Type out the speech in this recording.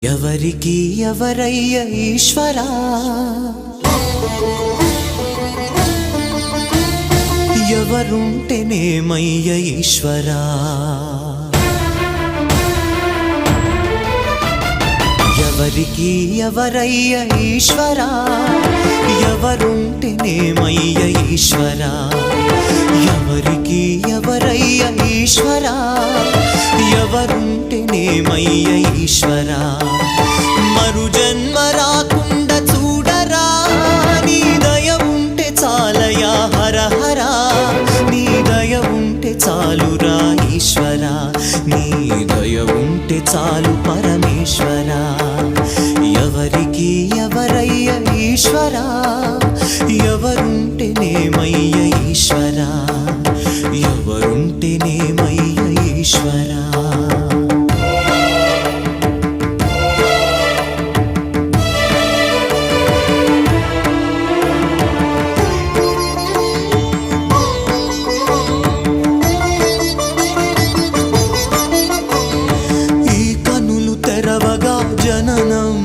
ఎవరికి ఎవరయ్య ఈశ్వరా, ఎవరుంటేనేమయ్య ఈశ్వరా, ఎవరికి ఎవరయ్య ఈశ్వరా, ఎవరుంటేనేమయ్య ఈశ్వరా, ఎవరికి ఎవరయ్య ఈశ్వరా, ఎవరుంటేనేమయ్య ఈశ్వరా, మరు జన్మ రాకుండా చూడరా, నీ దయ ఉంటే చాలయా హర హర, నీ దయ ఉంటే చాలురా ఈశ్వరా, నీ దయ ఉంటే చాలు పరమేశ్వరా, ఎవరికి ఎవరయ్య ఈశ్వరా, ఎవరుంటేనేమయ్య ఈశ్వరా, ఎవరుంటేనేమయ్య ఈశ్వరా. ఈ కనులు తెరవగా జననం,